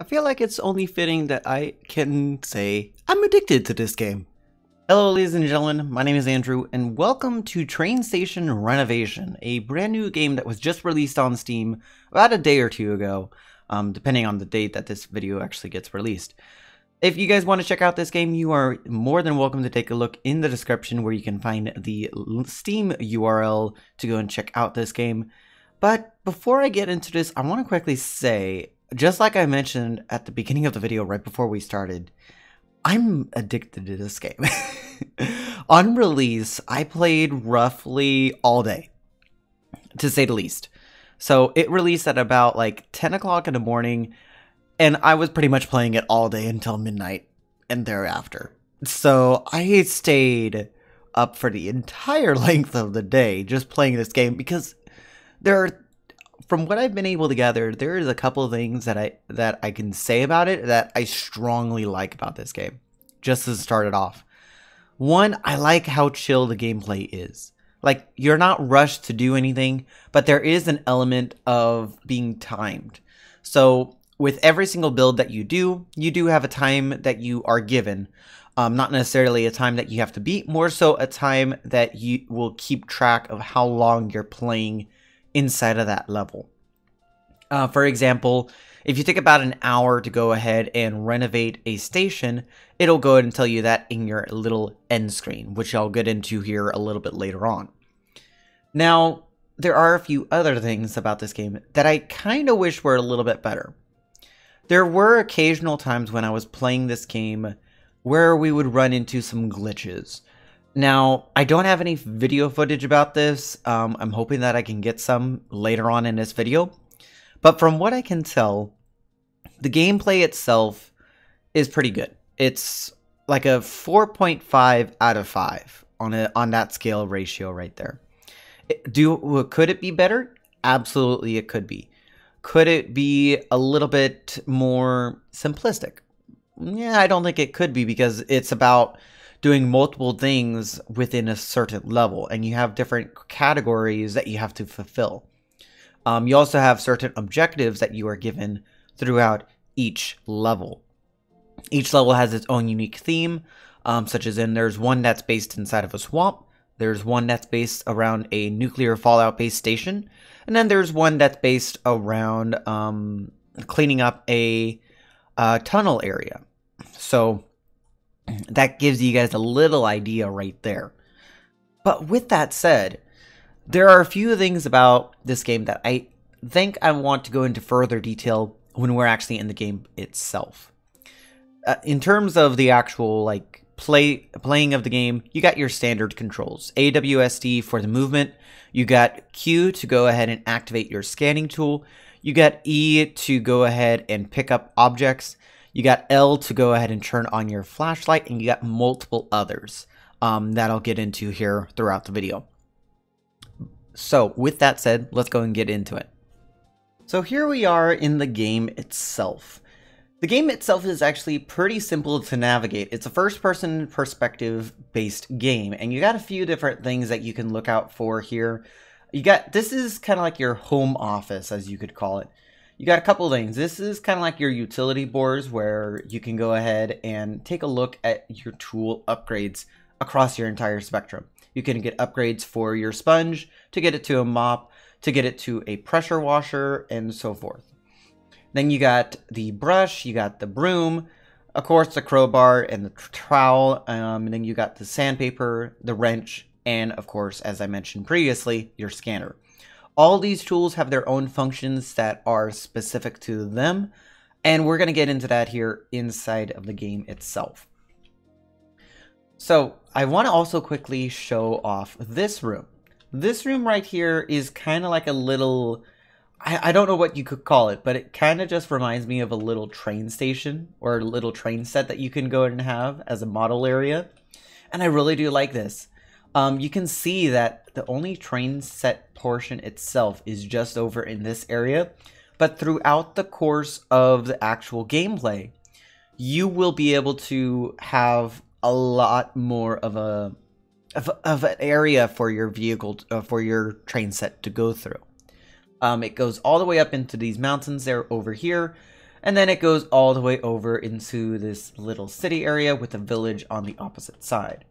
feel like it's only fitting that I can say I'm addicted to this game. Hello ladies and gentlemen, my name is Andrew and welcome to Station Renovation, a brand new game that was just released on Steam about a day or two ago, depending on the date that this video actually gets released. If you guys want to check out this game, you are more than welcome to take a look in the description where you can find the Steam URL to go and check out this game. But before I get into this, I want to quickly say, just like I mentioned at the beginning of the video right before we started, I'm addicted to this game. On release, I played roughly all day, to say the least. So it released at about like 10 o'clock in the morning, and I was pretty much playing it all day until midnight and thereafter. So I stayed up for the entire length of the day just playing this game because there are, from what I've been able to gather, there is a couple of things that I can say about it that I strongly like about this game. Just to start it off. One, I like how chill the gameplay is. Like, you're not rushed to do anything, but there is an element of being timed. So with every single build that you do have a time that you are given. Not necessarily a time that you have to beat, more so a time that you will keep track of how long you're playing inside of that level. For example, if you take about an hour to go ahead and renovate a station, it'll go ahead and tell you that in your little end screen, which I'll get into here a little bit later on. Now, there are a few other things about this game that I kind of wish were a little bit better. There were occasional times when I was playing this game where we would run into some glitches. Now, I don't have any video footage about this. I'm hoping that I can get some later on in this video. But from what I can tell, the gameplay itself is pretty good. It's like a 4.5 out of 5 on that scale ratio right there. Could it be better? Absolutely it could be. Could it be a little bit more simplistic? Yeah, I don't think it could be because it's about doing multiple things within a certain level, and you have different categories that you have to fulfill. You also have certain objectives that you are given throughout each level. Each level has its own unique theme, such as there's one that's based inside of a swamp, there's one that's based around a nuclear fallout-based station, and then there's one that's based around cleaning up a tunnel area. So that gives you guys a little idea right there. But with that said, there are a few things about this game that I think I want to go into further detail when we're actually in the game itself. In terms of the actual like playing of the game, you got your standard controls. AWSD for the movement, you got Q to go ahead and activate your scanning tool, you got E to go ahead and pick up objects, you got L to go ahead and turn on your flashlight, and you got multiple others that I'll get into here throughout the video. So with that said, let's go and get into it. So here we are in the game itself. The game itself is actually pretty simple to navigate. It's a first-person perspective-based game, and you got a few different things that you can look out for here. This is kind of like your home office, as you could call it. You got a couple of things. This is kind of like your utility boards where you can go ahead and take a look at your tool upgrades across your entire spectrum. You can get upgrades for your sponge, to get it to a mop, to get it to a pressure washer, and so forth. Then you got the brush, you got the broom, of course the crowbar and the trowel, and then you got the sandpaper, the wrench, and of course, as I mentioned previously, your scanner. All these tools have their own functions that are specific to them, and we're going to get into that here inside of the game itself. So I want to also quickly show off this room. This room right here is kind of like a little, I don't know what you could call it, but it kind of just reminds me of a little train station or a little train set that you can go and have as a model area. And I really do like this. You can see that the only train set portion itself is just over in this area, but throughout the course of the actual gameplay, you will be able to have a lot more of an area for your vehicle, for your train set to go through. It goes all the way up into these mountains there over here, And then it goes all the way over into this little city area with a village on the opposite side.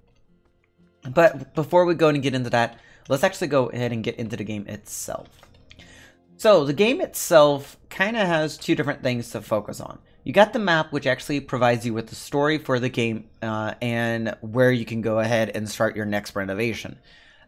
But before we go and get into that, let's actually go ahead and get into the game itself. So the game itself kind of has two different things to focus on. You got the map, which actually provides you with the story for the game and where you can go ahead and start your next renovation.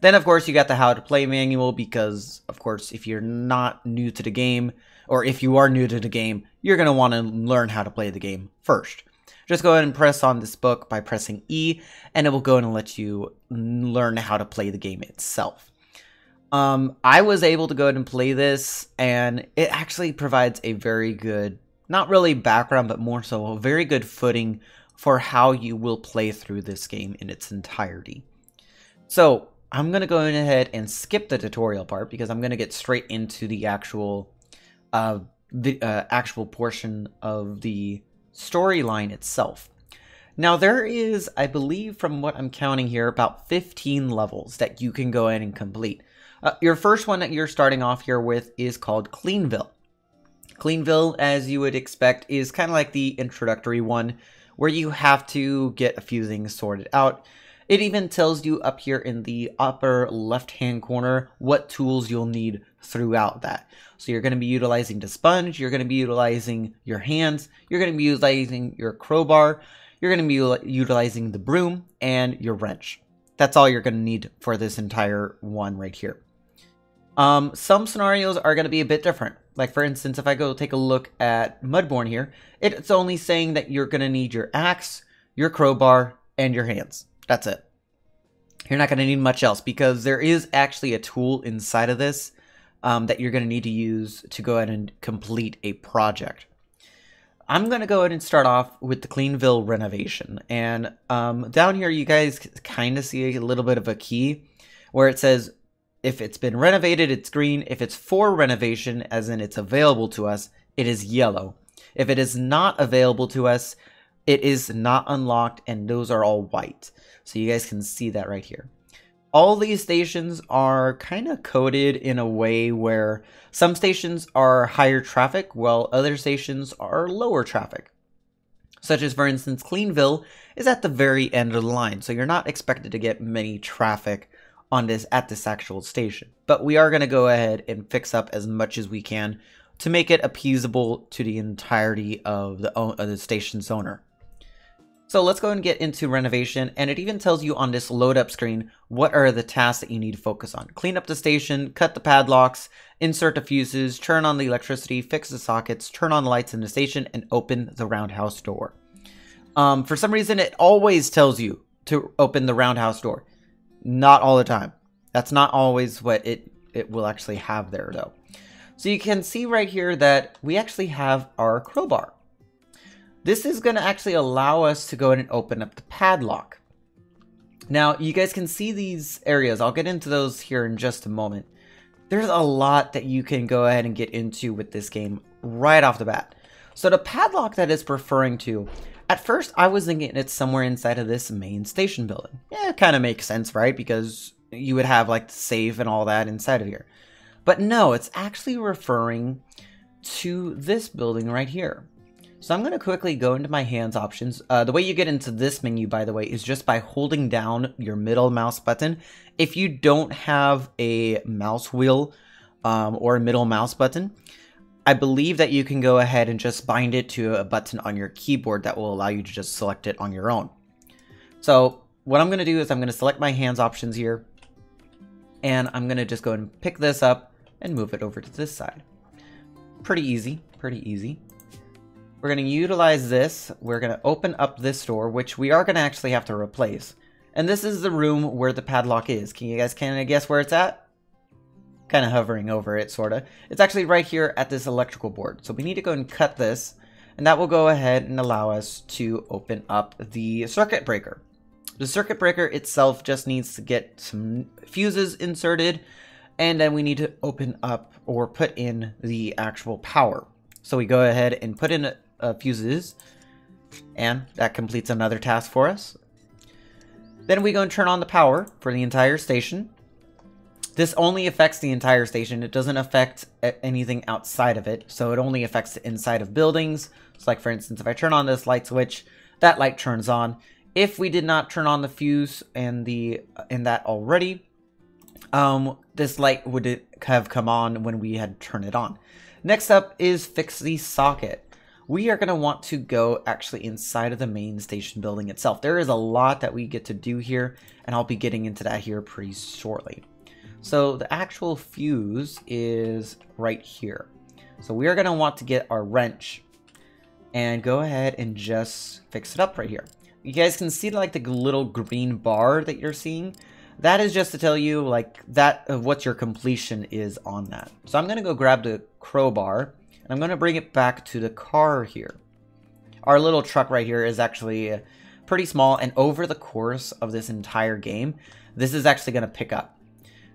Then, of course, you got the how to play manual because, of course, if you're not new to the game, or if you are new to the game, you're going to want to learn how to play the game first. Just go ahead and press on this book by pressing E, and it will go and let you learn how to play the game itself. I was able to go ahead and play this, and it actually provides a very good, not really background, but more so a very good footing for how you will play through this game in its entirety. So I'm going to go ahead and skip the tutorial part because I'm going to get straight into the actual portion of the storyline itself. Now there is, I believe from what I'm counting here, about 15 levels that you can go ahead and complete. Your first one that you're starting off here with is called Cleanville. Cleanville, as you would expect, is kind of like the introductory one where you have to get a few things sorted out. It even tells you up here in the upper left-hand corner what tools you'll need throughout that. So you're going to be utilizing the sponge, you're going to be utilizing your hands, you're going to be utilizing your crowbar, you're going to be utilizing the broom, and your wrench. That's all you're going to need for this entire one right here. Some scenarios are going to be a bit different. Like, for instance, if I go take a look at Mudbourne here, it's only saying that you're going to need your axe, your crowbar, and your hands. That's it. You're not going to need much else because there is actually a tool inside of this that you're going to need to use to go ahead and complete a project. I'm going to go ahead and start off with the Cleanville renovation. And down here, you guys kind of see a little bit of a key where it says, if it's been renovated, it's green. If it's for renovation, as in it's available to us, it is yellow. If it is not available to us, it is not unlocked, and those are all white. So you guys can see that right here. All these stations are kind of coded in a way where some stations are higher traffic, while other stations are lower traffic. Such as, for instance, Cleanville is at the very end of the line, so you're not expected to get many traffic on this at this actual station. But we are going to go ahead and fix up as much as we can to make it appeasable to the entirety of the station's owner. So let's go and get into renovation, and it even tells you on this load up screen what are the tasks that you need to focus on. Clean up the station, cut the padlocks, insert the fuses, turn on the electricity, fix the sockets, turn on the lights in the station, and open the roundhouse door. For some reason, it always tells you to open the roundhouse door. Not all the time. That's not always what it will actually have there, though. So you can see right here that we actually have our crowbar. This is going to actually allow us to go ahead and open up the padlock. Now, you guys can see these areas. I'll get into those here in just a moment. There's a lot that you can go ahead and get into with this game right off the bat. So the padlock that it's referring to, at first I was thinking it's somewhere inside of this main station building. Yeah, it kind of makes sense, right? Because you would have like the safe and all that inside of here. But no, it's actually referring to this building right here. So I'm going to quickly go into my hands options. The way you get into this menu, by the way, is just by holding down your middle mouse button. If you don't have a mouse wheel or a middle mouse button, I believe that you can go ahead and just bind it to a button on your keyboard that will allow you to just select it on your own. So what I'm going to do is I'm going to select my hands options here, and I'm going to just go and pick this up and move it over to this side. Pretty easy, pretty easy. We're going to utilize this. We're going to open up this door, which we are going to actually have to replace. And this is the room where the padlock is. Can you guys kind of guess where it's at? Kind of hovering over it, sort of. It's actually right here at this electrical board. So we need to go and cut this, and that will go ahead and allow us to open up the circuit breaker. The circuit breaker itself just needs to get some fuses inserted, and then we need to open up or put in the actual power. So we go ahead and put in fuses, and that completes another task for us. Then we go and turn on the power for the entire station. This only affects the entire station. It doesn't affect anything outside of it. So it only affects the inside of buildings. So like for instance, if I turn on this light switch, that light turns on. If we did not turn on the fuse and that already, this light would have come on when we had turned it on. Next up is fix the socket. We are going to want to go actually inside of the main station building itself. There is a lot that we get to do here, and I'll be getting into that here pretty shortly. So the actual fuse is right here. So we are going to want to get our wrench and go ahead and just fix it up right here. You guys can see like the little green bar that you're seeing. That is just to tell you like that of what your completion is on that. So I'm going to go grab the crowbar and I'm going to bring it back to the car here. Our little truck right here is actually pretty small, and over the course of this entire game, this is actually going to pick up.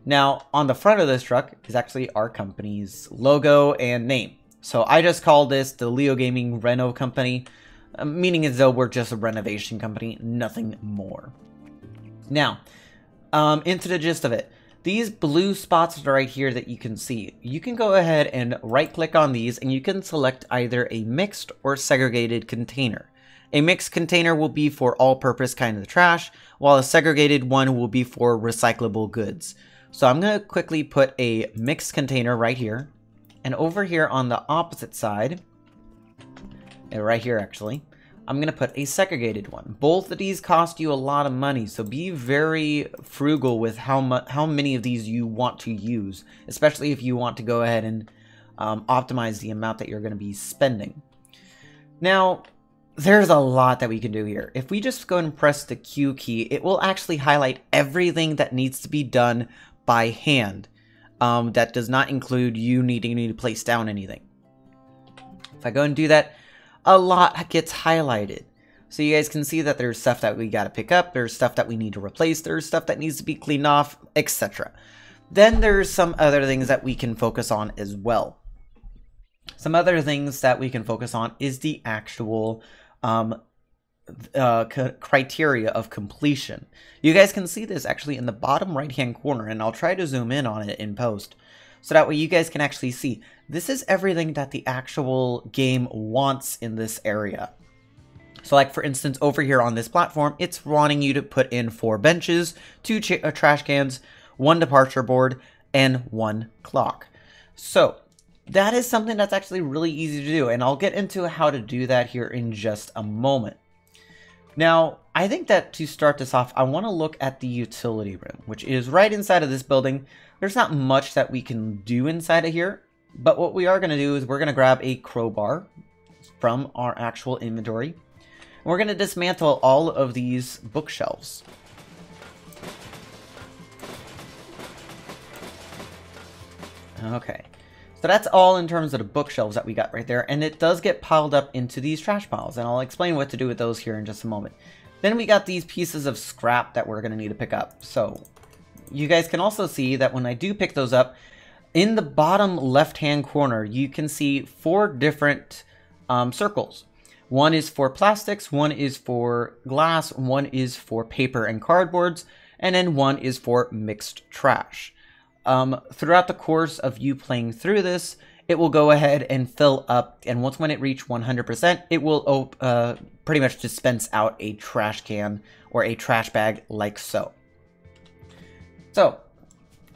Now, on the front of this truck is actually our company's logo and name. So I just call this the Leo Gaming Reno Company, meaning as though we're just a renovation company, nothing more. Now, into the gist of it. These blue spots right here that you can see, you can go ahead and right-click on these and you can select either a mixed or segregated container. A mixed container will be for all-purpose kind of trash, while a segregated one will be for recyclable goods. So I'm going to quickly put a mixed container right here, and over here on the opposite side, right here actually, I'm going to put a segregated one. Both of these cost you a lot of money, so be very frugal with how many of these you want to use, especially if you want to go ahead and optimize the amount that you're going to be spending. Now, there's a lot that we can do here. If we just go and press the Q key, it will actually highlight everything that needs to be done by hand. That does not include you needing to place down anything. If I go and do that, a lot gets highlighted. So you guys can see that there's stuff that we got to pick up, there's stuff that we need to replace, there's stuff that needs to be cleaned off, etc. Then there's some other things that we can focus on as well. Some other things that we can focus on is the actual criteria of completion. You guys can see this actually in the bottom right hand corner, and I'll try to zoom in on it in post so that way you guys can actually see this is everything that the actual game wants in this area. So like for instance over here on this platform, it's wanting you to put in 4 benches, 2 trash cans, 1 departure board, and 1 clock. So that is something that's actually really easy to do, and I'll get into how to do that here in just a moment. Now, I think that to start this off, I want to look at the utility room, which is right inside of this building. There's not much that we can do inside of here, but what we are going to do is we're going to grab a crowbar from our actual inventory, and we're going to dismantle all of these bookshelves. Okay. So that's all in terms of the bookshelves that we got right there, and it does get piled up into these trash piles, and I'll explain what to do with those here in just a moment. Then we got these pieces of scrap that we're going to need to pick up. So you guys can also see that when I do pick those up, in the bottom left-hand corner, you can see 4 different circles. One is for plastics, one is for glass, one is for paper and cardboards, and then one is for mixed trash. Throughout the course of you playing through this, it will go ahead and fill up, and once when it reaches 100%, it will pretty much dispense out a trash can or a trash bag like so. So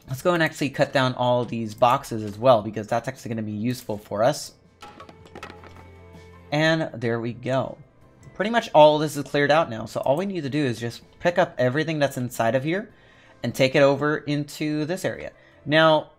let's go and actually cut down all these boxes as well, because that's actually going to be useful for us. And there we go. Pretty much all of this is cleared out now, so all we need to do is just pick up everything that's inside of here and take it over into this area. Now,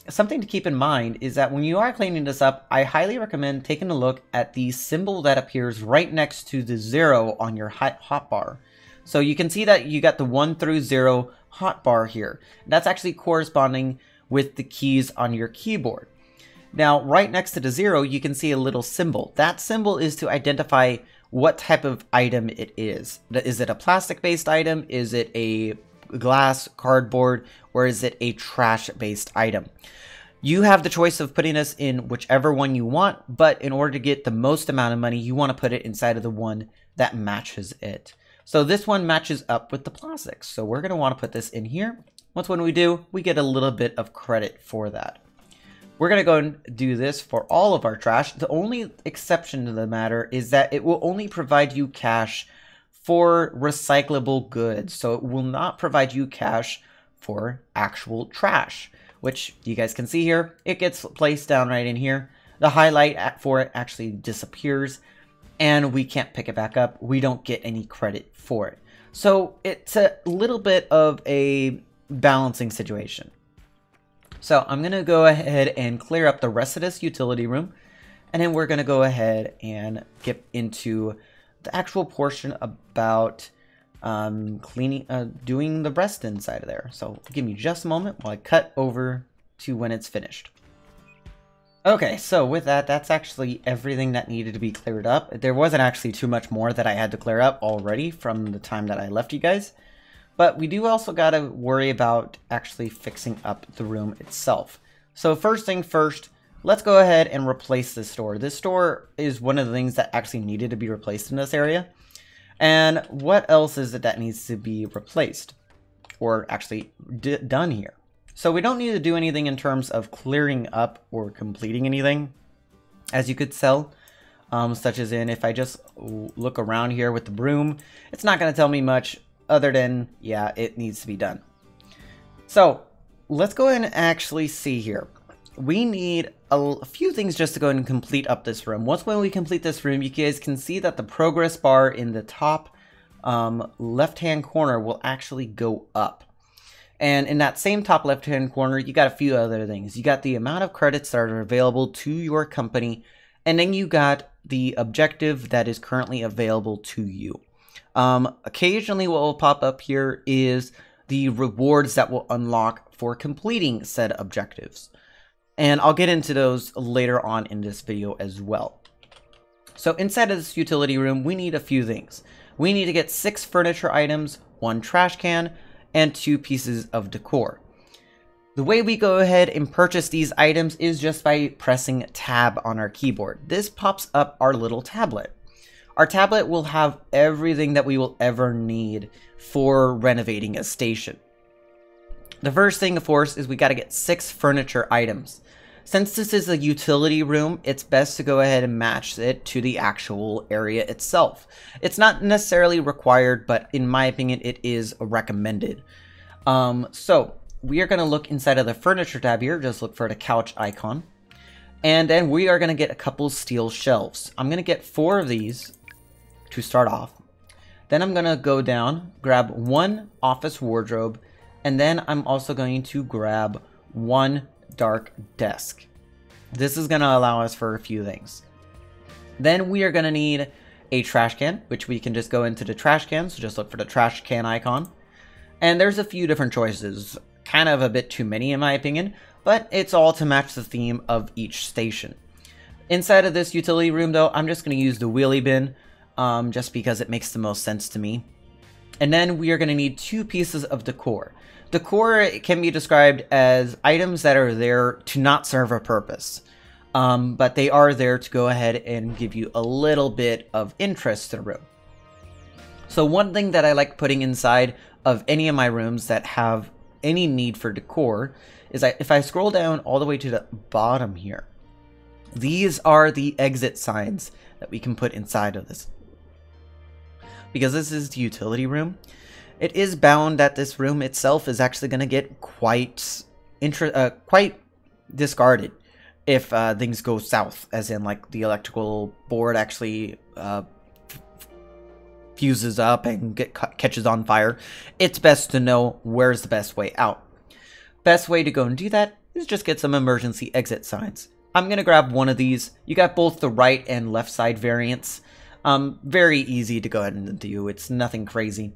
something to keep in mind is that when you are cleaning this up, I highly recommend taking a look at the symbol that appears right next to the 0 on your hotbar. So you can see that you got the 1 through 0 hotbar here. That's actually corresponding with the keys on your keyboard. Now, right next to the 0, you can see a little symbol. That symbol is to identify what type of item it is. Is it a plastic-based item? Is it a glass, cardboard, or is it a trash-based item? You have the choice of putting this in whichever one you want, but in order to get the most amount of money, you want to put it inside of the one that matches it. So this one matches up with the plastics. So we're going to want to put this in here, Once when we do, we get a little bit of credit for that. We're going to go and do this for all of our trash. The only exception to the matter is that it will only provide you cash for recyclable goods. So it will not provide you cash for actual trash, which you guys can see here. It gets placed down right in here. The highlight for it actually disappears and we can't pick it back up. We don't get any credit for it. So it's a little bit of a balancing situation. So I'm going to go ahead and clear up the rest of this utility room. And then we're going to go ahead and get into the actual portion about doing the rest inside of there. So give me just a moment while I cut over to when it's finished. Okay, so with that, that's actually everything that needed to be cleared up. There wasn't actually too much more that I had to clear up already from the time that I left you guys. But we do also got to worry about actually fixing up the room itself. So first thing first, let's go ahead and replace this door. This door is one of the things that actually needed to be replaced in this area. And what else is it that needs to be replaced or actually done here? So we don't need to do anything in terms of clearing up or completing anything, as you could tell. Such as in, if I just look around here with the broom, it's not going to tell me much other than, yeah, it needs to be done. So let's go ahead and actually see here. We need a few things just to go ahead and complete up this room. Once when we complete this room, you guys can see that the progress bar in the top left-hand corner will actually go up. And in that same top left-hand corner, you got a few other things. You got the amount of credits that are available to your company, and then you got the objective that is currently available to you. Occasionally what will pop up here is the rewards that will unlock for completing said objectives. And I'll get into those later on in this video as well. So inside of this utility room, we need a few things. We need to get 6 furniture items, 1 trash can, and 2 pieces of decor. The way we go ahead and purchase these items is just by pressing tab on our keyboard. This pops up our little tablet. Our tablet will have everything that we will ever need for renovating a station. The first thing, of course, is we got to get 6 furniture items. Since this is a utility room, it's best to go ahead and match it to the actual area itself. It's not necessarily required, but in my opinion, it is recommended. So we are going to look inside of the furniture tab here. Just look for the couch icon. And then we are going to get a couple steel shelves. I'm going to get 4 of these to start off. Then I'm going to go down, grab 1 office wardrobe, and then I'm also going to grab 1 dark desk. This is going to allow us for a few things. Then we are going to need a trash can, which we can just go into the trash can. So just look for the trash can icon. And there's a few different choices. Kind of a bit too many in my opinion, but it's all to match the theme of each station. Inside of this utility room though, I'm just going to use the wheelie bin, just because it makes the most sense to me. And then we are going to need 2 pieces of decor. Decor can be described as items that are there to not serve a purpose, but they are there to go ahead and give you a little bit of interest to the room. So one thing that I like putting inside of any of my rooms that have any need for decor is if I scroll down all the way to the bottom here, these are the exit signs that we can put inside of this. Because this is the utility room, it is bound that this room itself is actually going to get quite discarded if things go south, as in like the electrical board actually fuses up and catches on fire. It's best to know where's the best way out. Best way to go and do that is just get some emergency exit signs. I'm going to grab 1 of these. You got both the right and left side variants. Very easy to go ahead and do. It's nothing crazy.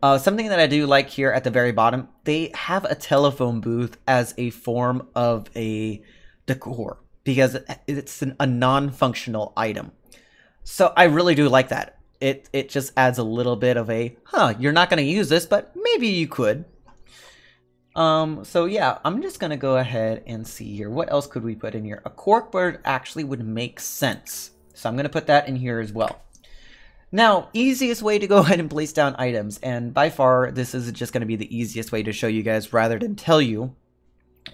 Something that I do like here at the very bottom, they have a telephone booth as a form of a decor because it's a non-functional item. So I really do like that. It just adds a little bit of a, you're not going to use this, but maybe you could. So yeah, I'm just going to go ahead and see here. What else could we put in here? A corkboard actually would make sense. So I'm going to put that in here as well. Now, easiest way to go ahead and place down items, and by far this is just going to be the easiest way to show you guys rather than tell you,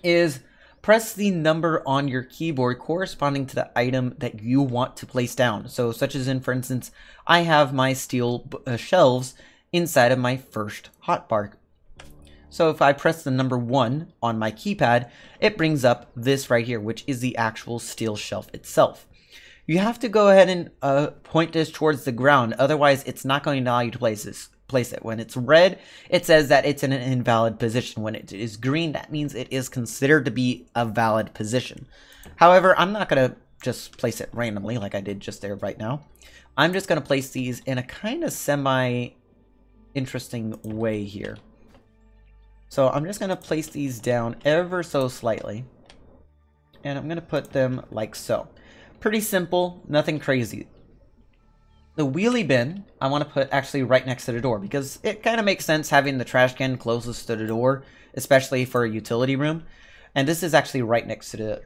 is press the number on your keyboard corresponding to the item that you want to place down. So such as in, for instance, I have my steel shelves inside of my first hotbar. So if I press the number 1 on my keypad, it brings up this right here, which is the actual steel shelf itself. You have to go ahead and point this towards the ground, otherwise it's not going to allow you to place it. When it's red, it says that it's in an invalid position. When it is green, that means it is considered to be a valid position. However, I'm not going to just place it randomly like I did just there right now. I'm just going to place these in a kind of semi-interesting way here. So I'm just going to place these down ever so slightly. And I'm going to put them like so. Pretty simple, nothing crazy. The wheelie bin, I want to put actually right next to the door because it kind of makes sense having the trash can closest to the door, especially for a utility room. And this is actually right next to the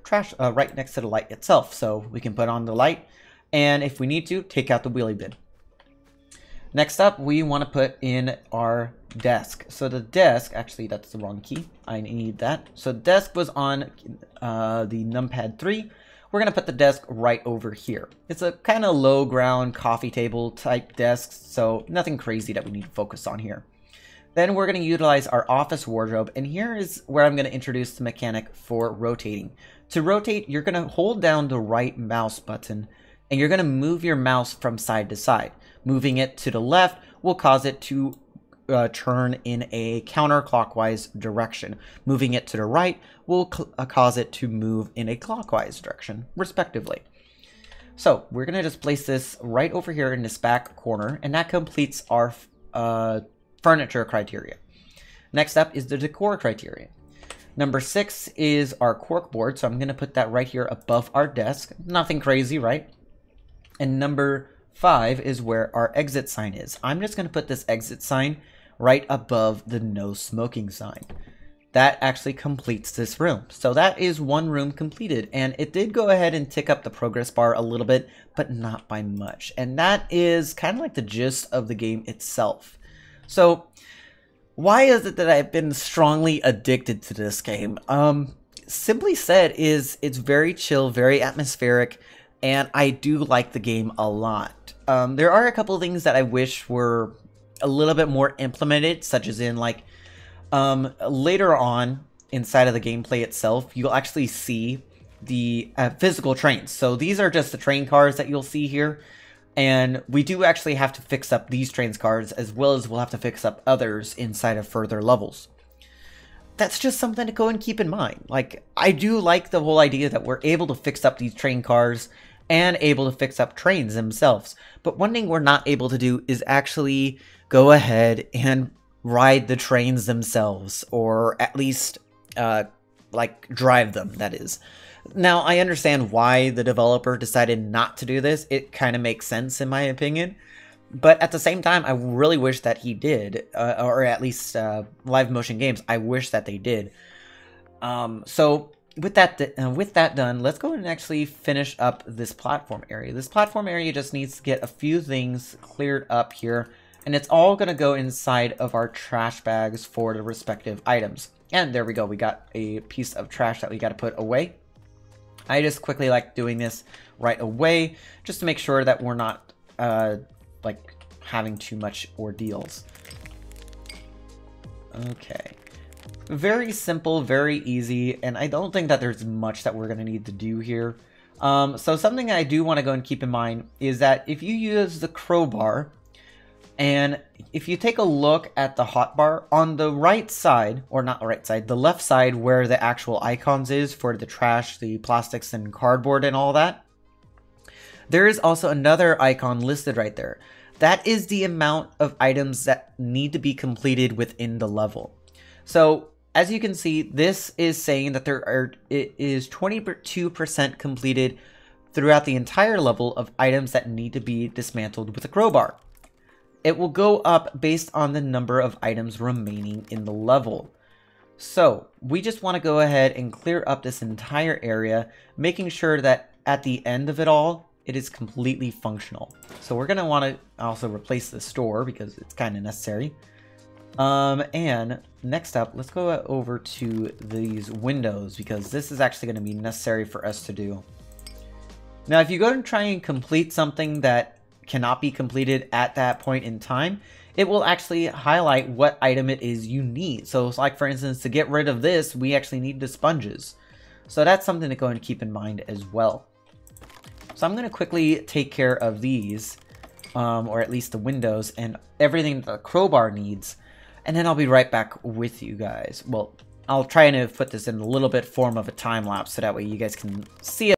right next to the light itself, so we can put on the light, and if we need to, take out the wheelie bin. Next up, we want to put in our desk. So the desk, actually that's the wrong key. I need that. So the desk was on the numpad 3. We're going to put the desk right over here. It's a kind of low ground coffee table type desk, so nothing crazy that we need to focus on here. Then we're going to utilize our office wardrobe, and here is where I'm going to introduce the mechanic for rotating. To rotate, you're going to hold down the right mouse button, and you're going to move your mouse from side to side. Moving it to the left will cause it to turn in a counterclockwise direction. Moving it to the right will cause it to move in a clockwise direction, respectively. So we're going to just place this right over here in this back corner, and that completes our furniture criteria. Next up is the decor criteria. Number 6 is our corkboard, so I'm going to put that right here above our desk. Nothing crazy, right? And number 5 is where our exit sign is. I'm just going to put this exit sign right above the no smoking sign. That actually completes this room. So that is one room completed, and it did go ahead and tick up the progress bar a little bit, but not by much. And that is kind of like the gist of the game itself. So why is it that I've been strongly addicted to this game? Simply said is it's very chill, very atmospheric, and I do like the game a lot. There are a couple of things that I wish were a little bit more implemented, such as in like later on inside of the gameplay itself, you'll actually see the physical trains. So these are just the train cars that you'll see here, and we do actually have to fix up these train cars as well as we'll have to fix up others inside of further levels. That's just something to go and keep in mind. Like, I do like the whole idea that we're able to fix up these train cars and able to fix up trains themselves. But one thing we're not able to do is actually go ahead and ride the trains themselves, or at least like drive them, that is. Now, I understand why the developer decided not to do this. It kind of makes sense in my opinion. But at the same time, I really wish that he did, or at least Live Motion Games, I wish that they did. So with that done, let's go and actually finish up this platform area. This platform area just needs to get a few things cleared up here, and it's all going to go inside of our trash bags for the respective items. And there we go, we got a piece of trash that we got to put away. I just quickly like doing this right away, just to make sure that we're not like having too much ordeals. Okay. Very simple, very easy, and I don't think that there's much that we're going to need to do here. So something I do want to go and keep in mind is that if you use the crowbar, and if you take a look at the hotbar, on the right side, or not the right side, the left side where the actual icons is for the trash, the plastics and cardboard and all that, there is also another icon listed right there. That is the amount of items that need to be completed within the level. So as you can see, this is saying that it is 22% completed throughout the entire level of items that need to be dismantled with a crowbar. It will go up based on the number of items remaining in the level. So we just want to go ahead and clear up this entire area, making sure that at the end of it all, it is completely functional. So we're going to want to also replace the store because it's kind of necessary. And next up, let's go over to these windows because this is actually going to be necessary for us to do. Now, if you go and try and complete something that cannot be completed at that point in time, it will actually highlight what item it is you need. So it's like, for instance, to get rid of this, we actually need the sponges. So that's something to go and keep in mind as well. So I'm going to quickly take care of these, or at least the windows and everything that the crowbar needs. And then I'll be right back with you guys. Well, I'll try and put this in a little bit form of a time lapse so that way you guys can see it.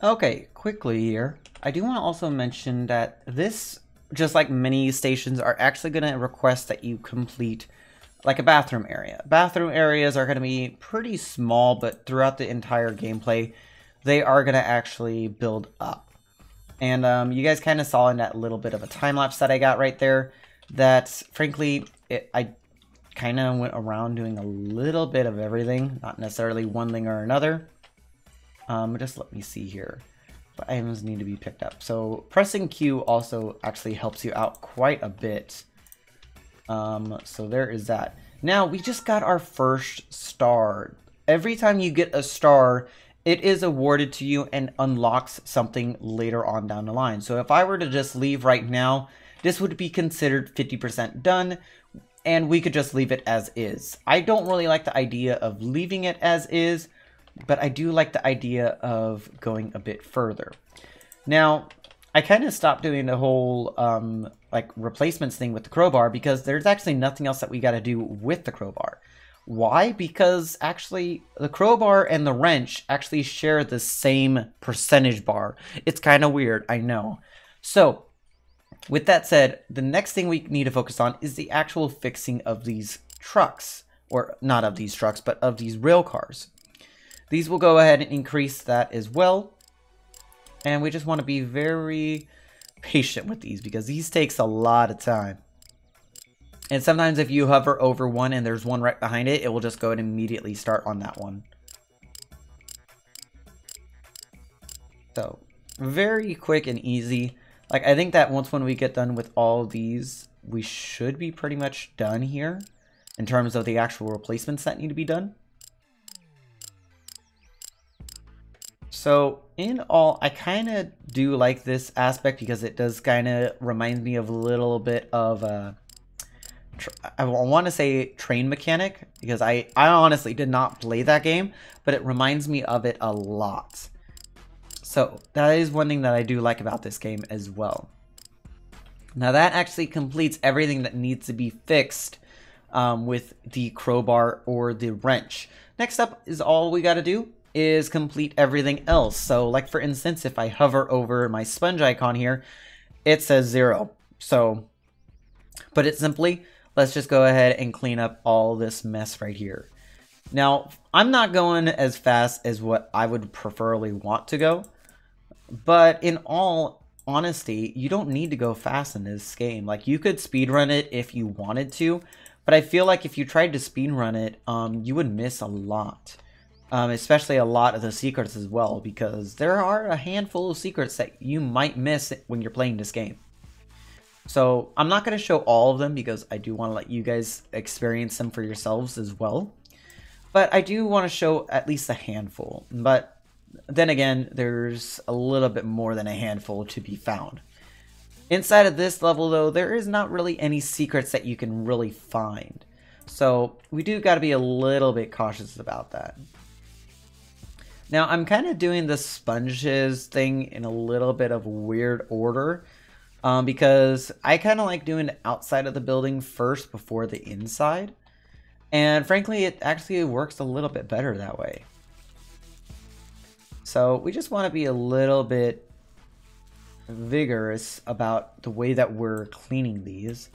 Okay, quickly here, I do want to also mention that this, just like many stations, are actually going to request that you complete like a bathroom area. Bathroom areas are going to be pretty small, but throughout the entire gameplay, they are going to actually build up. And you guys kind of saw in that little bit of a time lapse that I got right there, that frankly, I kind of went around doing a little bit of everything, not necessarily one thing or another. Just let me see here. What items need to be picked up? So pressing Q also actually helps you out quite a bit. So there is that. Now we just got our first star. Every time you get a star, it is awarded to you and unlocks something later on down the line. So if I were to just leave right now, this would be considered 50% done, and we could just leave it as is. I don't really like the idea of leaving it as is, but I do like the idea of going a bit further. Now, I kind of stopped doing the whole like replacements thing with the crowbar because there's actually nothing else that we got to do with the crowbar. Why? Because actually the crowbar and the wrench actually share the same percentage bar. It's kind of weird, I know. So with that said, the next thing we need to focus on is the actual fixing of these trucks, or not of these trucks, but of these rail cars. These will go ahead and increase that as well. And we just want to be very patient with these because these takes a lot of time. And sometimes if you hover over one and there's one right behind it, it will just go and immediately start on that one. So very quick and easy. Like, I think that once when we get done with all these, we should be pretty much done here in terms of the actual replacements that need to be done. So in all, I kind of do like this aspect because it does kind of remind me of a little bit of I want to say train mechanic, because I honestly did not play that game, but it reminds me of it a lot. So that is one thing that I do like about this game as well. Now that actually completes everything that needs to be fixed with the crowbar or the wrench. Next up is all we got to do is complete everything else. So like for instance, if I hover over my sponge icon here, it says 0. So put it simply, let's just go ahead and clean up all this mess right here. Now, I'm not going as fast as what I would preferably want to go, but in all honesty, you don't need to go fast in this game. Like, you could speedrun it if you wanted to, but I feel like if you tried to speedrun it, you would miss a lot. Especially a lot of the secrets as well, because there are a handful of secrets that you might miss when you're playing this game. So I'm not going to show all of them because I do want to let you guys experience them for yourselves as well. But I do want to show at least a handful. But then again, there's a little bit more than a handful to be found. Inside of this level though, there is not really any secrets that you can really find. So we do got to be a little bit cautious about that. Now, I'm kind of doing the sponges thing in a little bit of weird order because I kind of like doing the outside of the building first before the inside. And frankly, it actually works a little bit better that way. So we just want to be a little bit vigorous about the way that we're cleaning these.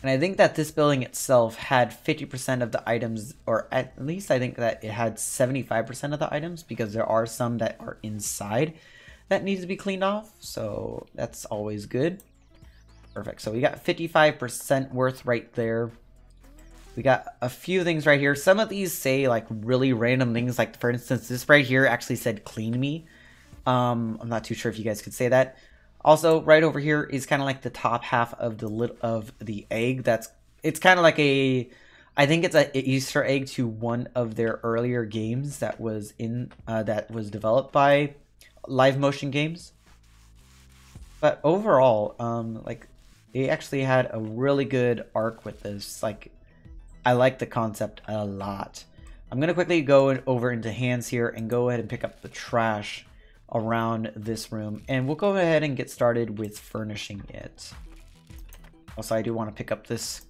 And I think that this building itself had 50% of the items, or at least I think that it had 75% of the items, because there are some that are inside that needs to be cleaned off. So that's always good. Perfect. So we got 55% worth right there. We got a few things right here. Some of these say like really random things. Like for instance, this right here actually said clean me. I'm not too sure if you guys could say that. Also, right over here is kind of like the top half of the lid of the egg. It's kind of like I think it's an Easter egg to one of their earlier games that was developed by Live Motion Games. But overall, like they actually had a really good arc with this. Like, I like the concept a lot. I'm gonna quickly go over into hands here and go ahead and pick up the trash around this room, and we'll go ahead and get started with furnishing it. Also, I do want to pick up this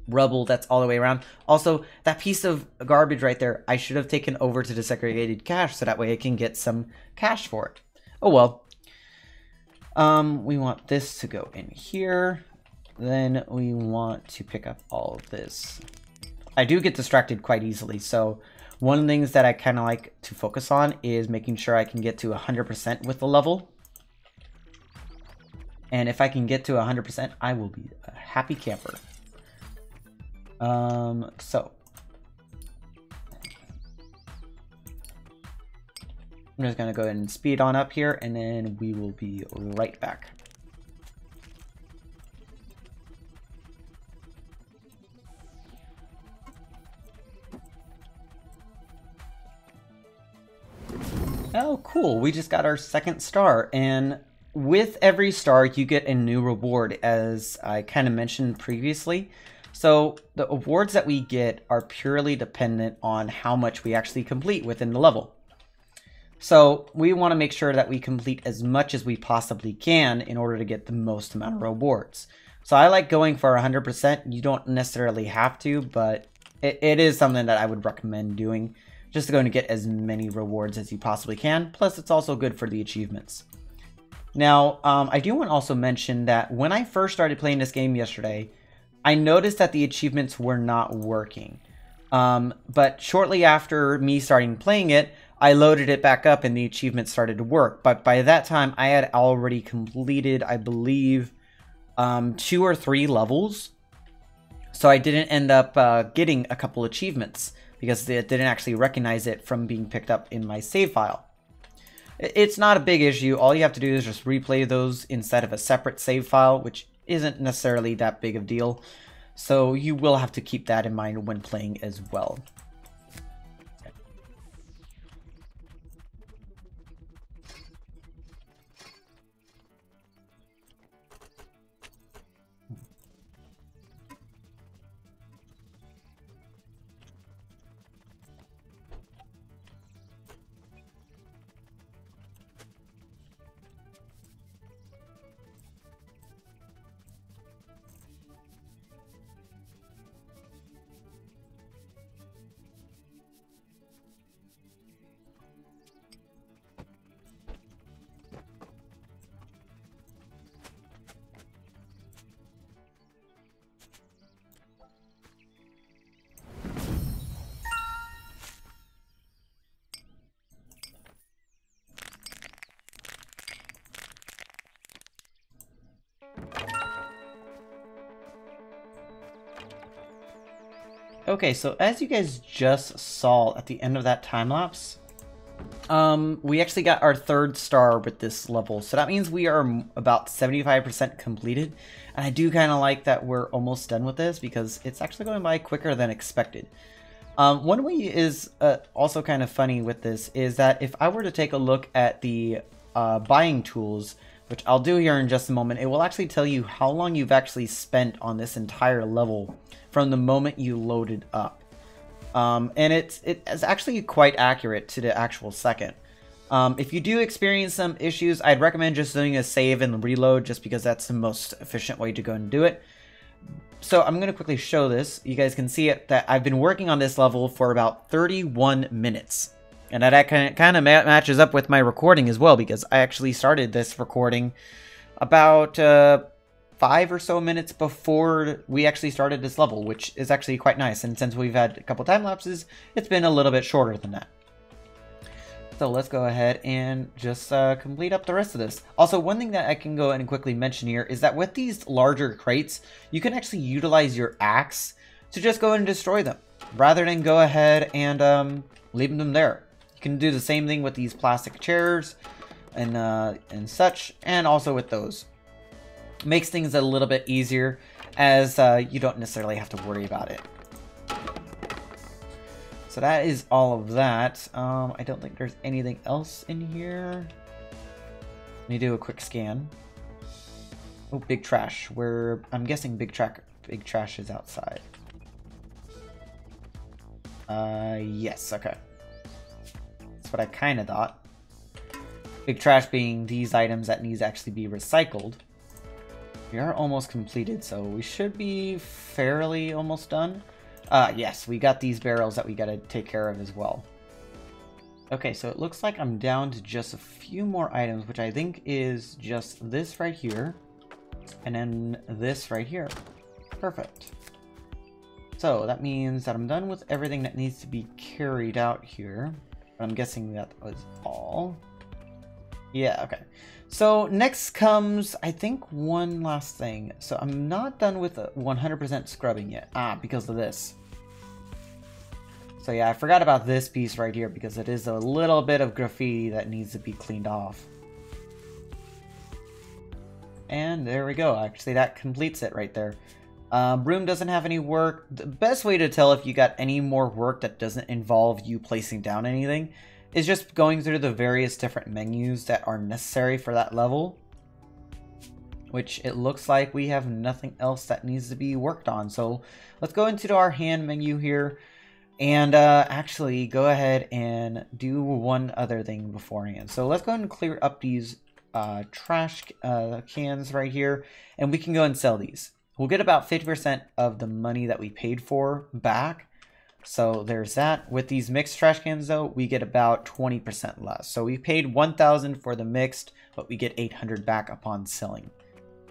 rubble that's all the way around. Also, that piece of garbage right there, I should have taken over to the segregated cache so that way I can get some cash for it. Oh well. We want this to go in here. Then we want to pick up all of this. I do get distracted quite easily, so one of the things that I kind of like to focus on is making sure I can get to 100% with the level. And if I can get to 100%, I will be a happy camper. So I'm just gonna go ahead and speed on up here, and then we will be right back. Oh, cool. We just got our second star, and with every star, you get a new reward, as I kind of mentioned previously. So the awards that we get are purely dependent on how much we actually complete within the level. So we want to make sure that we complete as much as we possibly can in order to get the most amount of rewards. So I like going for 100%. You don't necessarily have to, but it is something that I would recommend doing, just to go and get as many rewards as you possibly can. Plus, it's also good for the achievements. Now, I do want to also mention that when I first started playing this game yesterday, I noticed that the achievements were not working. But shortly after me starting playing it, I loaded it back up and the achievements started to work. But by that time, I had already completed, I believe, 2 or 3 levels. So I didn't end up getting a couple achievements, because it didn't actually recognize it from being picked up in my save file. It's not a big issue. All you have to do is just replay those instead of a separate save file, which isn't necessarily that big of a deal. So you will have to keep that in mind when playing as well. Okay, so as you guys just saw at the end of that time lapse, we actually got our 3rd star with this level. So that means we are about 75% completed. And I do kind of like that we're almost done with this, because it's actually going by quicker than expected. One way is also kind of funny with this is that if I were to take a look at the buying tools, which I'll do here in just a moment, it will actually tell you how long you've actually spent on this entire level from the moment you loaded up. And it's actually quite accurate to the actual second. If you do experience some issues, I'd recommend just doing a save and reload, just because that's the most efficient way to go and do it. So I'm going to quickly show this. You guys can see it that I've been working on this level for about 31 minutes. And that kind of matches up with my recording as well, because I actually started this recording about 5 or so minutes before we actually started this level, which is actually quite nice. And since we've had a couple time lapses, it's been a little bit shorter than that. So let's go ahead and just complete up the rest of this. Also, one thing that I can go and quickly mention here is that with these larger crates, you can actually utilize your axe to just go and destroy them, rather than go ahead and leave them there. You can do the same thing with these plastic chairs and such, and also with those. Makes things a little bit easier, as you don't necessarily have to worry about it. So that is all of that. I don't think there's anything else in here. Let me do a quick scan. Oh, big trash. Where I'm guessing big trash is outside. Yes, okay. That's what I kind of thought. Big trash being these items that need to actually be recycled. We are almost completed, so we should be fairly almost done. Yes, we got these barrels that we got to take care of as well. Okay, so it looks like I'm down to just a few more items, which I think is just this right here, and then this right here. Perfect. So that means that I'm done with everything that needs to be carried out here. I'm guessing that was all. Yeah, okay. So next comes, I think, one last thing. So I'm not done with 100% scrubbing yet. Because of this. So yeah, I forgot about this piece right here because it is a little bit of graffiti that needs to be cleaned off. And there we go. Actually, that completes it right there. Broom doesn't have any work. The best way to tell if you got any more work that doesn't involve you placing down anything is just going through the various different menus that are necessary for that level. Which it looks like we have nothing else that needs to be worked on. So let's go into our hand menu here and actually go ahead and do one other thing beforehand. So let's go ahead and clear up these trash cans right here, and we can go and sell these. We'll get about 50% of the money that we paid for back. So there's that. With these mixed trash cans though, we get about 20% less. So we paid 1,000 for the mixed, but we get 800 back upon selling.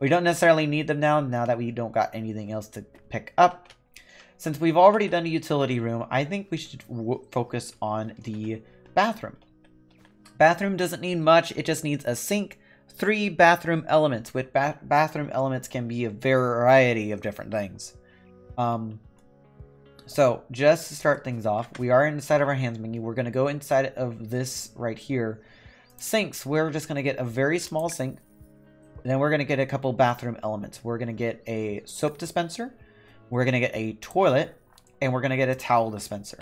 We don't necessarily need them now that we don't got anything else to pick up. Since we've already done a utility room, I think we should focus on the bathroom. Bathroom doesn't need much. It just needs a sink, 3 bathroom elements. With bathroom elements can be a variety of different things. So just to start things off, we are inside of our hands menu. We're going to go inside of this right here. Sinks, we're just going to get a very small sink. Then we're going to get a couple bathroom elements. We're going to get a soap dispenser. We're going to get a toilet. And we're going to get a towel dispenser.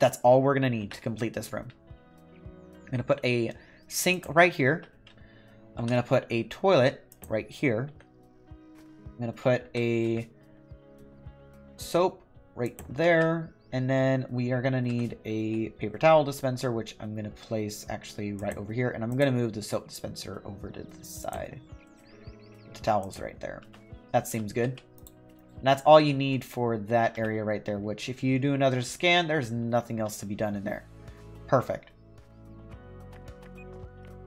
That's all we're going to need to complete this room. I'm going to put a sink right here. I'm going to put a toilet right here. I'm going to put a soap right there. And then we are going to need a paper towel dispenser, which I'm going to place actually right over here. And I'm going to move the soap dispenser over to the side. The towels right there. That seems good. And that's all you need for that area right there, which if you do another scan, there's nothing else to be done in there. Perfect.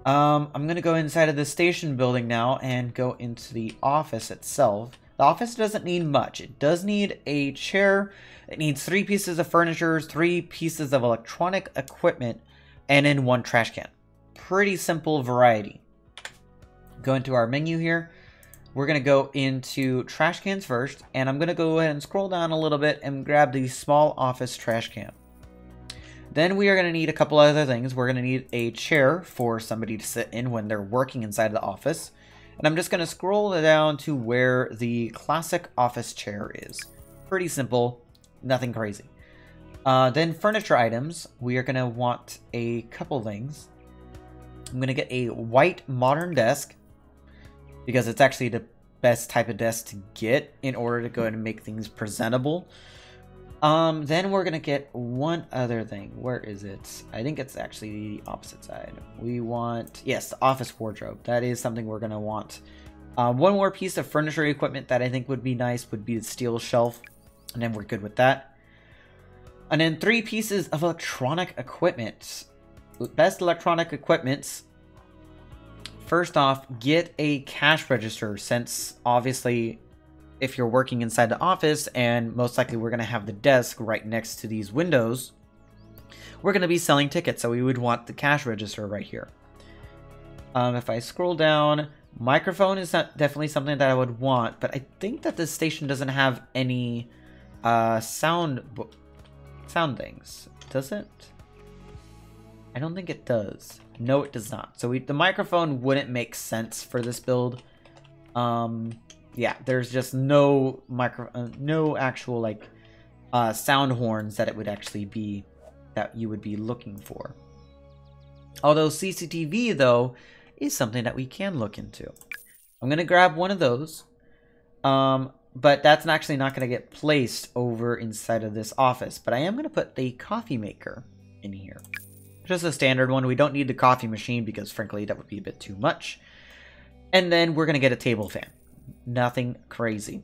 I'm going to go inside of the station building now and go into the office itself. The office doesn't need much. It does need a chair. It needs 3 pieces of furniture, 3 pieces of electronic equipment, and then 1 trash can. Pretty simple variety. Go into our menu here. We're going to go into trash cans first, and I'm going to go ahead and scroll down a little bit and grab the small office trash can. Then we are going to need a couple other things. We're going to need a chair for somebody to sit in when they're working inside the office. And I'm just going to scroll down to where the classic office chair is. Pretty simple, nothing crazy. Then furniture items, we are going to want a couple things. I'm going to get a white modern desk, because it's actually the best type of desk to get in order to go ahead and make things presentable. Then we're gonna get one other thing. Where is it? I think it's actually the opposite side. We want, yes, the office wardrobe. That is something we're gonna want. One more piece of furniture equipment that I think would be nice would be the steel shelf, and then we're good with that. And then 3 pieces of electronic equipment. best electronic equipments. First off, get a cash register, since obviously if you're working inside the office, and most likely we're going to have the desk right next to these windows, we're going to be selling tickets, so we would want the cash register right here. If I scroll down, microphone is definitely something that I would want, but I think that this station doesn't have any sound things. Does it? I don't think it does. No, it does not. So the microphone wouldn't make sense for this build. Yeah, there's just no actual like sound horns that it would actually be that you would be looking for. Although CCTV though is something that we can look into. I'm gonna grab one of those, but that's actually not gonna get placed over inside of this office. But I am gonna put the coffee maker in here. Just a standard one. We don't need the coffee machine because frankly that would be a bit too much. And then we're gonna get a table fan. Nothing crazy.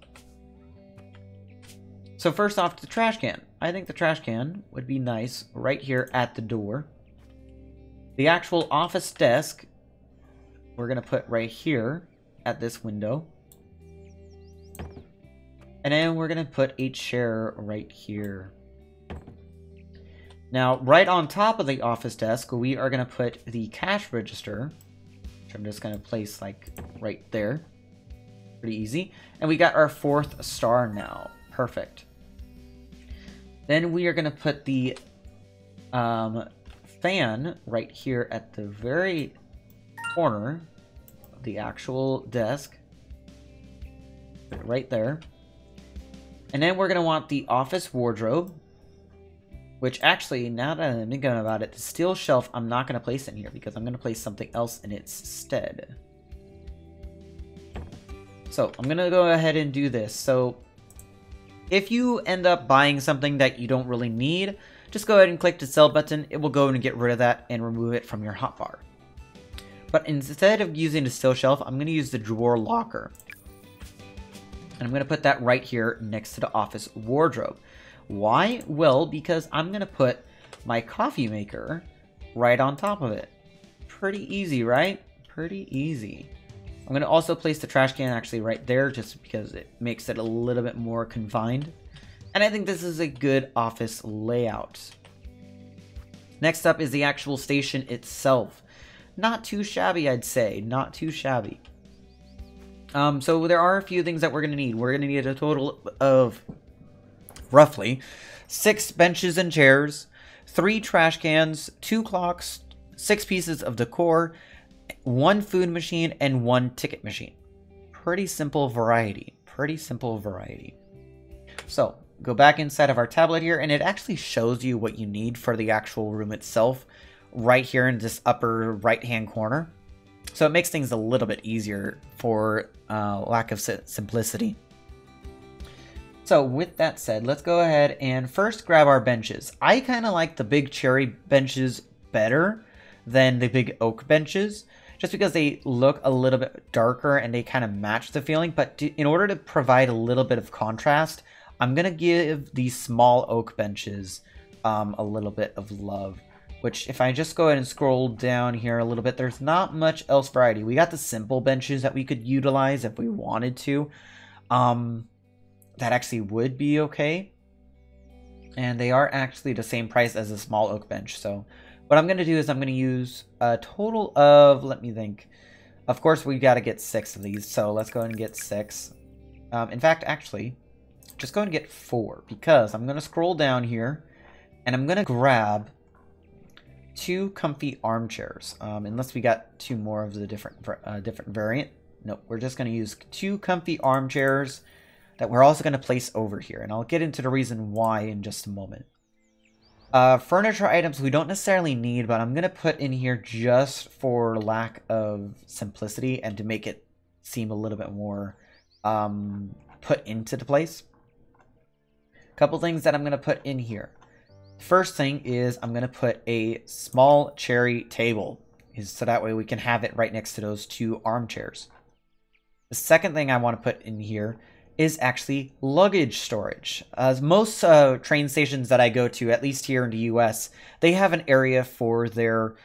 So first off, the trash can. I think the trash can would be nice right here at the door. The actual office desk, we're gonna put right here at this window. And then we're gonna put a chair right here. Now, right on top of the office desk, we are gonna put the cash register, which I'm just gonna place like right there. Pretty easy. And we got our 4th star now. Perfect. Then we are going to put the fan right here at the very corner of the actual desk. Put it right there. And then we're going to want the office wardrobe, which actually, now that I'm thinking about it, the steel shelf, I'm not going to place in here because I'm going to place something else in its stead. So I'm going to go ahead and do this. So if you end up buying something that you don't really need, just go ahead and click the sell button. It will go and get rid of that and remove it from your hotbar. But instead of using the steel shelf, I'm going to use the drawer locker. And I'm going to put that right here next to the office wardrobe. Why? Well, because I'm going to put my coffee maker right on top of it. Pretty easy, right? Pretty easy. I'm going to also place the trash can actually right there just because it makes it a little bit more confined. And I think this is a good office layout. Next up is the actual station itself. Not too shabby, I'd say. Not too shabby. So there are a few things that we're going to need. We're going to need a total of roughly 6 benches and chairs, 3 trash cans, 2 clocks, 6 pieces of decor, 1 food machine, and 1 ticket machine. Pretty simple variety. Pretty simple variety. So, go back inside of our tablet here, and it actually shows you what you need for the actual room itself right here in this upper right-hand corner. So it makes things a little bit easier for lack of simplicity. So with that said, let's go ahead and first grab our benches. I kind of like the big cherry benches better than the big oak benches, just because they look a little bit darker and they kind of match the feeling. But in order to provide a little bit of contrast, I'm going to give these small oak benches a little bit of love. Which, if I just go ahead and scroll down here a little bit, there's not much else variety. We got the simple benches that we could utilize if we wanted to. That actually would be okay. And they are actually the same price as a small oak bench. So what I'm going to do is I'm going to use a total of, let me think. Of course, we got to get 6 of these. So let's go ahead and get 6. In fact, actually, just go ahead and get 4. Because I'm going to scroll down here. And I'm going to grab 2 comfy armchairs. Unless we got 2 more of the different variant. Nope, we're just going to use 2 comfy armchairs that we're also going to place over here. And I'll get into the reason why in just a moment. Furniture items we don't necessarily need, but I'm going to put in here just for lack of simplicity and to make it seem a little bit more put into the place. A couple things that I'm going to put in here. First thing is I'm going to put a small cherry table, so that way we can have it right next to those 2 armchairs. The second thing I want to put in here is actually luggage storage. As most train stations that I go to, at least here in the US, they have an area for their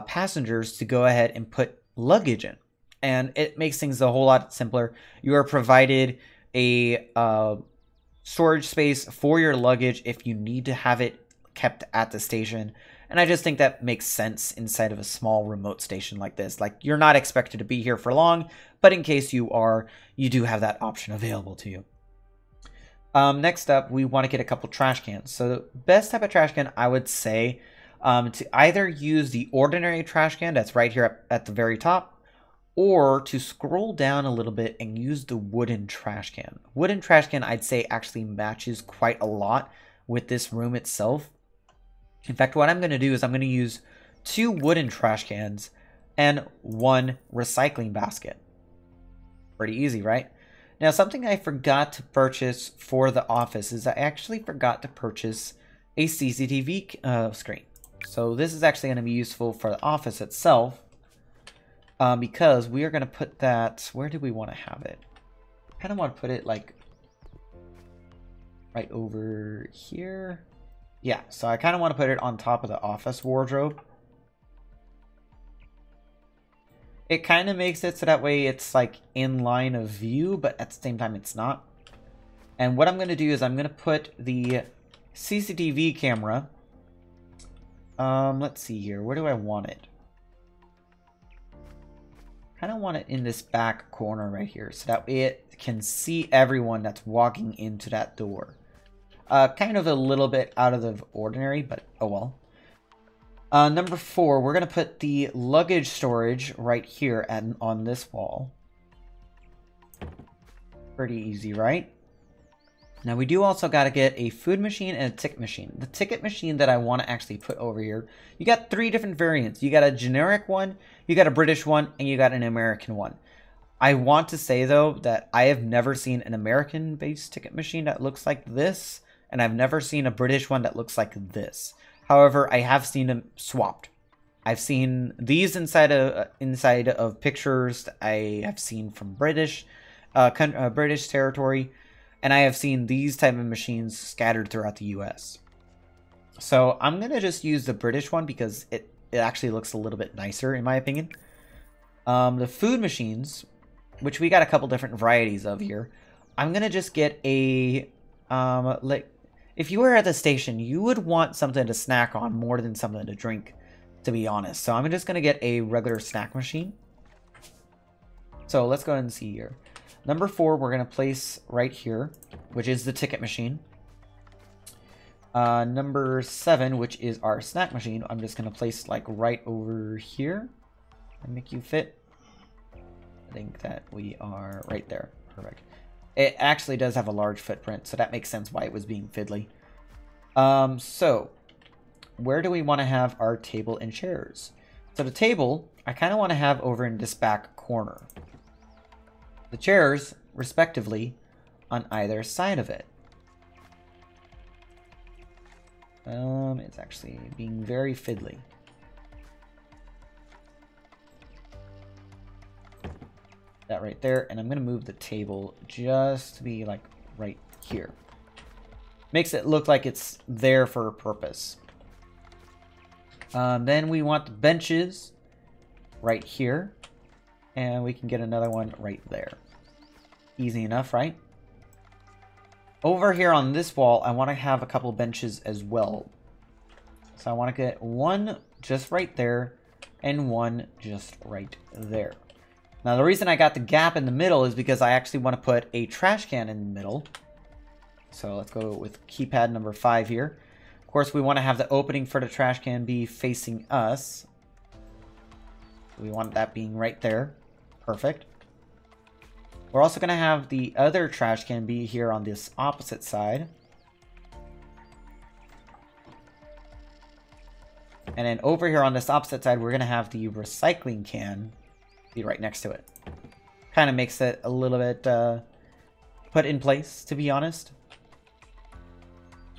passengers to go ahead and put luggage in. And it makes things a whole lot simpler. You are provided a storage space for your luggage if you need to have it kept at the station. And I just think that makes sense inside of a small remote station like this. Like, you're not expected to be here for long, but in case you are, you do have that option available to you. Next up, we want to get a couple trash cans. So the best type of trash can, I would say, to either use the ordinary trash can that's right here at the very top, or to scroll down a little bit and use the wooden trash can. Wooden trash can, I'd say, actually matches quite a lot with this room itself. In fact, what I'm going to do is I'm going to use 2 wooden trash cans and 1 recycling basket. Pretty easy, right? Now, something I forgot to purchase for the office is I actually forgot to purchase a CCTV screen. So this is actually going to be useful for the office itself because we are going to put that... Where do we want to have it? I kind of want to put it like right over here. Yeah, so I kind of want to put it on top of the office wardrobe. It kind of makes it so that way it's like in line of view, but at the same time it's not. And what I'm going to do is I'm going to put the CCTV camera. Let's see here. Where do I want it? Kind of want it in this back corner right here so that way it can see everyone that's walking into that door. Kind of a little bit out of the ordinary, but oh well. Number 4, we're going to put the luggage storage right here on this wall. Pretty easy, right? Now we do also got to get a food machine and a ticket machine. The ticket machine that I want to actually put over here, you got 3 different variants. You got a generic one, you got a British one, and you got an American one. I want to say, though, that I have never seen an American-based ticket machine that looks like this. And I've never seen a British one that looks like this. However, I have seen them swapped. I've seen these inside of pictures I have seen from British territory, and I have seen these type of machines scattered throughout the U.S. So I'm gonna just use the British one because it actually looks a little bit nicer in my opinion. The food machines, which we got a couple different varieties of here, I'm gonna just get a like. If you were at the station, you would want something to snack on more than something to drink, to be honest. So I'm just going to get a regular snack machine. So let's go ahead and see here. Number 4, we're going to place right here, which is the ticket machine. Number 7, which is our snack machine, I'm just going to place like right over here and make you fit. I think that we are right there. Perfect. It actually does have a large footprint, so that makes sense why it was being fiddly. So, where do we want to have our table and chairs? So the table, I kind of want to have over in this back corner. The chairs, respectively, on either side of it. It's actually being very fiddly. That right there, and I'm going to move the table just to be like right here. Makes it look like it's there for a purpose. Then we want the benches right here, and we can get another one right there. Easy enough, right? Over here on this wall, I want to have a couple benches as well. So I want to get one just right there and one just right there. Now, the reason I got the gap in the middle is because I actually want to put a trash can in the middle. So let's go with keypad number 5 here. Of course, we want to have the opening for the trash can be facing us. We want that being right there. Perfect. We're also going to have the other trash can be here on this opposite side. And then over here on this opposite side, we're going to have the recycling can be right next to it. Kind of makes it a little bit put in place, to be honest.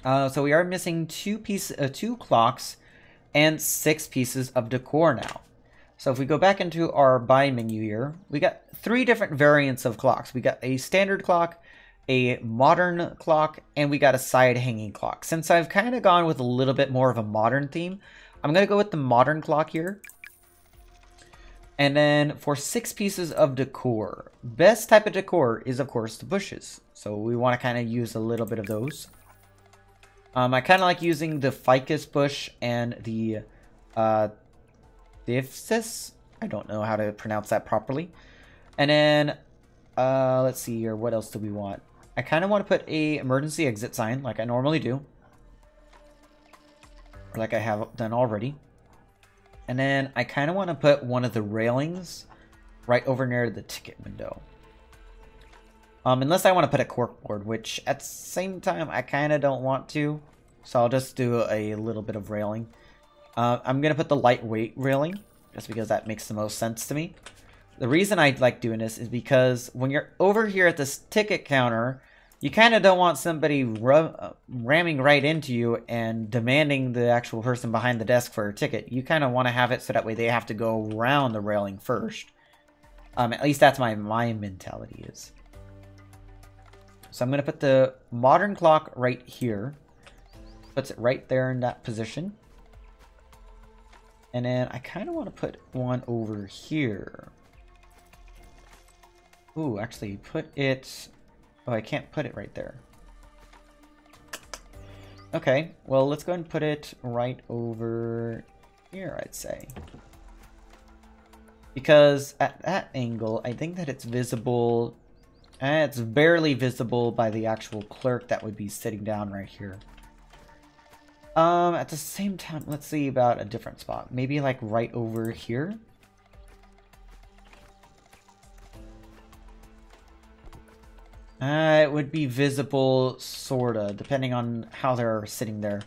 So we are missing two clocks and 6 pieces of decor now. So if we go back into our buy menu here, we got 3 different variants of clocks. We got a standard clock, a modern clock, and we got a side hanging clock. Since I've kind of gone with a little bit more of a modern theme, I'm going to go with the modern clock here. And then for 6 pieces of decor, best type of decor is, of course, the bushes. So we want to kind of use a little bit of those. I kind of like using the ficus bush and the Diphsis. I don't know how to pronounce that properly. And then, let's see here. What else do we want? I kind of want to put a emergency exit sign like I normally do. Or like I have done already. And then I kind of want to put one of the railings right over near the ticket window. Unless I want to put a corkboard, which at the same time I kind of don't want to. So I'll just do a little bit of railing. I'm going to put the lightweight railing just because that makes the most sense to me. The reason I like doing this is because when you're over here at this ticket counter, you kind of don't want somebody ramming right into you and demanding the actual person behind the desk for a ticket. You kind of want to have it so that way they have to go around the railing first. At least that's my mentality is. So I'm going to put the modern clock right here. Puts it right there in that position. And then I kind of want to put one over here. Ooh, actually put it... Oh, I can't put it right there. Okay, well, let's go ahead and put it right over here, I'd say. Because at that angle, I think that it's visible... it's barely visible by the actual clerk that would be sitting down right here. At the same time, let's see about a different spot. Maybe like right over here. It would be visible, sorta, depending on how they're sitting there.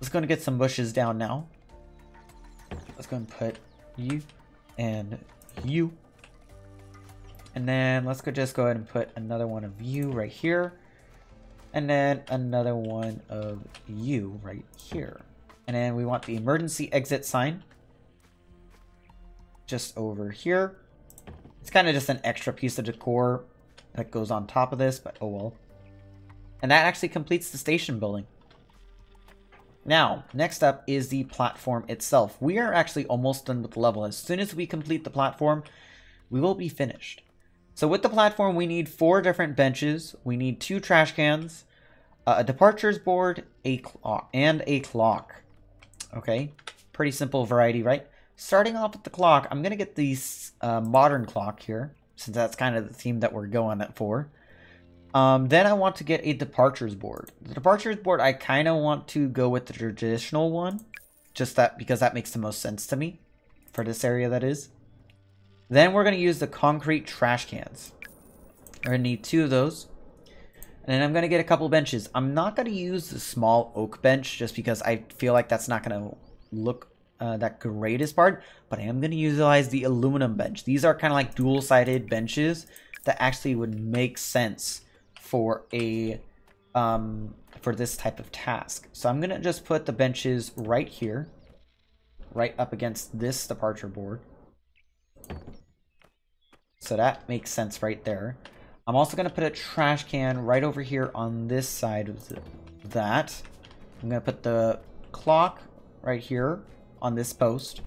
Let's go and get some bushes down now. Let's go and put you and you. And then let's just go ahead and put another one of you right here. And then another one of you right here. And then we want the emergency exit sign just over here. It's kind of just an extra piece of decor that goes on top of this, but oh well. And that actually completes the station building. Now, next up is the platform itself. We are actually almost done with the level. As soon as we complete the platform, we will be finished. So with the platform, we need 4 different benches. We need 2 trash cans, a departures board, a clock, and a clock. Okay, pretty simple variety, right? Starting off with the clock, I'm going to get the modern clock here, since that's kind of the theme that we're going for. Then I want to get a departures board. The departures board, I kind of want to go with the traditional one, just that because that makes the most sense to me for this area, that is. Then we're going to use the concrete trash cans. We're going to need 2 of those. And then I'm going to get a couple benches. I'm not going to use the small oak bench just because I feel like that's not going to look that greatest part. But I am going to utilize the aluminum bench. These are kind of like dual-sided benches that actually would make sense for a for this type of task. So I'm going to just put the benches right here, right up against this departure board. So that makes sense right there. I'm also going to put a trash can right over here on this side of that. I'm going to put the clock right here on this post.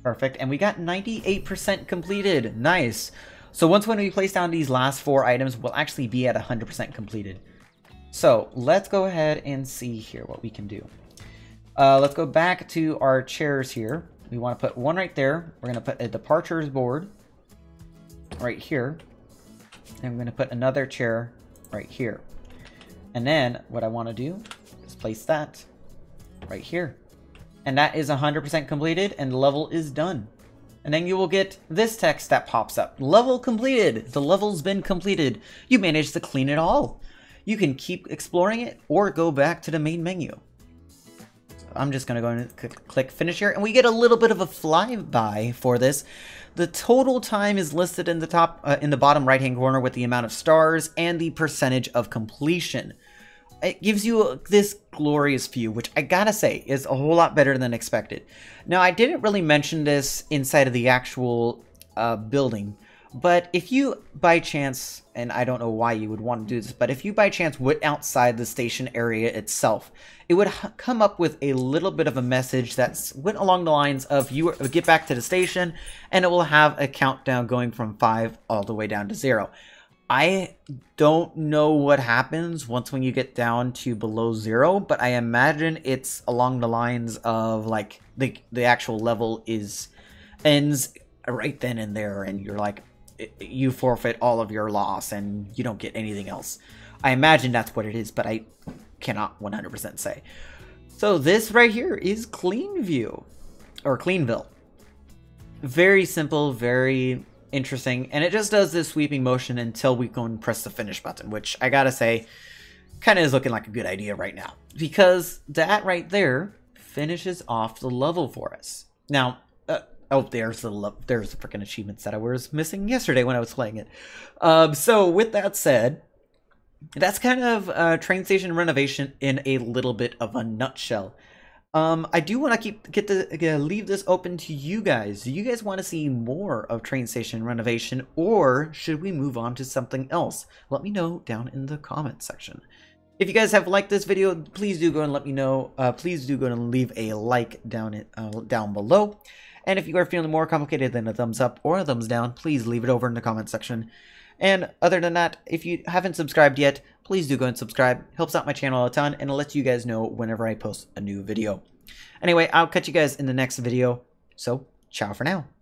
Perfect. And we got 98% completed. Nice. So once when we place down these last 4 items, we'll actually be at 100% completed. So let's go ahead and see here what we can do. Let's go back to our chairs here. We want to put one right there. We're going to put a departures board right here. And we're going to put another chair right here. And then what I want to do is place that right here. And that is 100% completed and the level is done. And then you will get this text that pops up. Level completed. The level's been completed. You managed to clean it all. You can keep exploring it or go back to the main menu. I'm just going to go and click finish here, and we get a little bit of a flyby for this. The total time is listed in the top, in the bottom right-hand corner with the amount of stars and the percentage of completion. It gives you this glorious view, which I gotta say is a whole lot better than expected. Now, I didn't really mention this inside of the actual building, But if you by chance, and I don't know why you would want to do this, but if you by chance went outside the station area itself, it would come up with a little bit of a message that went along the lines of you get back to the station, and it will have a countdown going from 5 all the way down to 0. I don't know what happens when you get down to below 0, but I imagine it's along the lines of like the actual level ends right then and there, and you're like, you forfeit all of your loss and you don't get anything else. I imagine that's what it is, but I cannot 100% say. So this right here is Cleanview, or Cleanville. Very simple, very interesting, and it just does this sweeping motion until we go and press the finish button, which I gotta say kind of is looking like a good idea right now, because that right there finishes off the level for us. Now, oh, there's the freaking achievements that I was missing yesterday when I was playing it. So with that said, that's kind of Train Station Renovation in a little bit of a nutshell. I do want to leave this open to you guys. Do you guys want to see more of Train Station Renovation, or should we move on to something else? Let me know down in the comment section. If you guys have liked this video, please do go and let me know. Please do go and leave a like down below. And if you are feeling more complicated than a thumbs up or a thumbs down, please leave it over in the comment section. And other than that, if you haven't subscribed yet, please do go and subscribe. Helps out my channel a ton, and it lets you guys know whenever I post a new video. Anyway, I'll catch you guys in the next video. So, ciao for now.